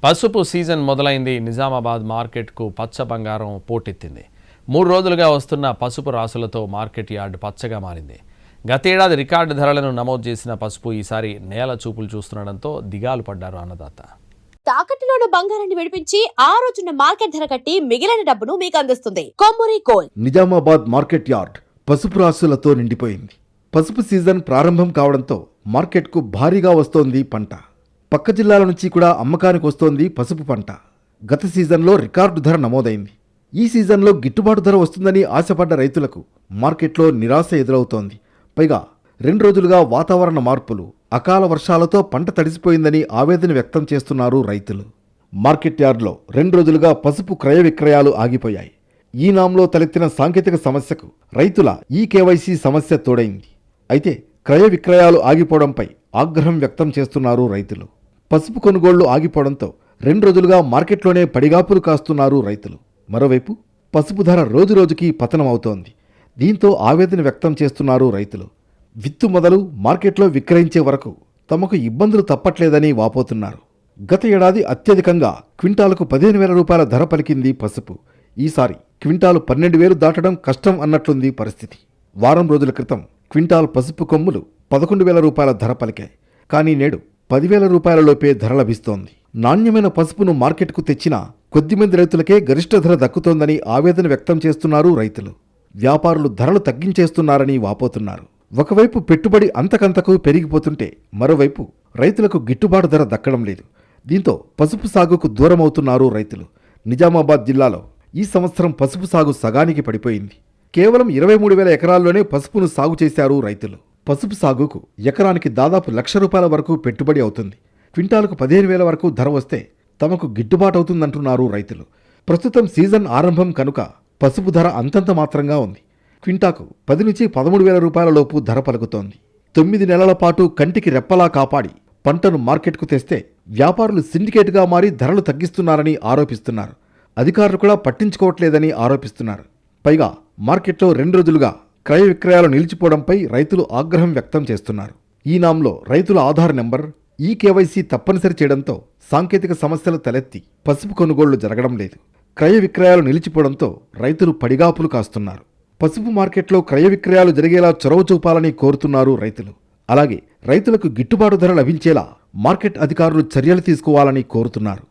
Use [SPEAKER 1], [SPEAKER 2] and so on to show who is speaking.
[SPEAKER 1] పసుపు సీజన్ మొదలైంది. నిజామాబాద్ మార్కెట్కు పచ్చ బంగారం పోటెత్తింది. 3 రోజులుగా వస్తున్న పసుపు రాసులతో మార్కెట్ యార్డ్ పచ్చగా మారింది. గతేడాది రికార్డు ధరలను నమోదు చేసిన పసుపు ఈసారి నేల చూపులు చూస్తుండటంతో దిగాలు పడ్డారు అన్నదాత.
[SPEAKER 2] తాకట్టులోని బంగారాన్ని విడిపించి ఆ రోజున మార్కెట్ ధర కట్టి మిగిలిన డబ్బును మీకు అందిస్తుంది Kommuri gold.
[SPEAKER 3] Nizamabad market yard పసుపు రాసులతో నిండిపోయింది. పసుపు సీజన్ ప్రారంభం కావడంతో మార్కెట్కు భారీగా వస్తోంది పంట. పక్క జిల్లాల నుంచి కూడా అమ్మకానికి వస్తోంది పసుపు పంట. గత సీజన్లో రికార్డు ధర నమోదైంది. ఈ సీజన్లో గిట్టుబాటు ధర వస్తుందని ఆశపడ్డ రైతులకు మార్కెట్లో నిరాశ ఎదురవుతోంది. పైగా 2 రోజులుగా వాతావరణ మార్పులు, అకాల వర్షాలతో పంట తడిసిపోయిందని ఆవేదన వ్యక్తం చేస్తున్నారు రైతులు. మార్కెట్ యార్డ్లో 2 రోజులుగా పసుపు క్రయ విక్రయాలు ఆగిపోయాయి. ఈ నాంలో తలెత్తిన సాంకేతిక సమస్యకు రైతుల కేవైసీ సమస్య తోడైంది. అయితే క్రయ విక్రయాలు ఆగిపోవడంపై ఆగ్రహం వ్యక్తం చేస్తున్నారు రైతులు. పసుపు కొనుగోళ్లు ఆగిపోవడంతో 2 రోజులుగా మార్కెట్లోనే పడిగాపులు కాస్తున్నారు రైతులు. మరోవైపు పసుపు ధర రోజురోజుకి పతనం అవుతోంది. దీంతో ఆవేదన వ్యక్తం చేస్తున్నారు రైతులు. విత్తు మొదలు మార్కెట్లో విక్రయించే వరకు తమకు ఇబ్బందులు తప్పట్లేదని వాపోతున్నారు. గత ఏడాది అత్యధికంగా క్వింటాలకు 15,000 రూపాయల ధర పలికింది పసుపు. ఈసారి క్వింటాలు 12,000 దాటడం కష్టం అన్నట్లుంది పరిస్థితి. వారం రోజుల క్రితం క్వింటాల్ పసుపు కొమ్ములు 11,000 రూపాయల ధర పలికాయి. కానీ నేడు 10,000 రూపాయలలోపే ధర లభిస్తోంది. నాణ్యమైన పసుపును మార్కెట్కు తెచ్చినా కొద్దిమంది రైతులకే గరిష్ట ధర దక్కుతోందని ఆవేదన వ్యక్తం చేస్తున్నారు రైతులు. వ్యాపారులు ధరలు తగ్గించేస్తున్నారని వాపోతున్నారు. ఒకవైపు పెట్టుబడి అంతకంతకు పెరిగిపోతుంటే మరోవైపు రైతులకు గిట్టుబాటు ధర దక్కడం లేదు. దీంతో పసుపు సాగుకు దూరమవుతున్నారు రైతులు. నిజామాబాద్ జిల్లాలో ఈ సంవత్సరం పసుపు సాగు సగానికి పడిపోయింది. కేవలం 23,000 ఎకరాల్లోనే పసుపును సాగు చేశారు రైతులు. పసుపు సాగుకు ఎకరానికి దాదాపు ₹1,00,000 వరకు పెట్టుబడి అవుతుంది. క్వింటాలకు 15,000 వరకు ధర వస్తే తమకు గిట్టుబాటు అవుతుందంటున్నారు రైతులు. ప్రస్తుతం సీజన్ ఆరంభం కనుక పసుపు ధర అంతంత మాత్రంగా ఉంది. క్వింటాకు 10 నుంచి 13,000 రూపాయల లోపు ధర పలుకుతోంది. 9 నెలల పాటు కంటికి రెప్పలా కాపాడి పంటను మార్కెట్కు తెస్తే వ్యాపారులు సిండికేట్గా మారి ధరలు తగ్గిస్తున్నారని ఆరోపిస్తున్నారు. అధికారులు కూడా పట్టించుకోవట్లేదని ఆరోపిస్తున్నారు. పైగా మార్కెట్లో 2 రోజులుగా క్రయ విక్రయాలు నిలిచిపోవడంపై రైతులు ఆగ్రహం వ్యక్తం చేస్తున్నారు. ఈ నాంలో రైతుల ఆధార్ నెంబర్, కేవైసీ తప్పనిసరి చేయడంతో సాంకేతిక సమస్యలు తలెత్తి పసుపు కొనుగోళ్లు జరగడం లేదు. క్రయ విక్రయాలు నిలిచిపోవడంతో రైతులు పడిగాపులు కాస్తున్నారు. పసుపు మార్కెట్లో క్రయ విక్రయాలు జరిగేలా చొరవ చూపాలని కోరుతున్నారు రైతులు. అలాగే రైతులకు గిట్టుబాటు ధర లభించేలా మార్కెట్ అధికారులు చర్యలు తీసుకోవాలని కోరుతున్నారు.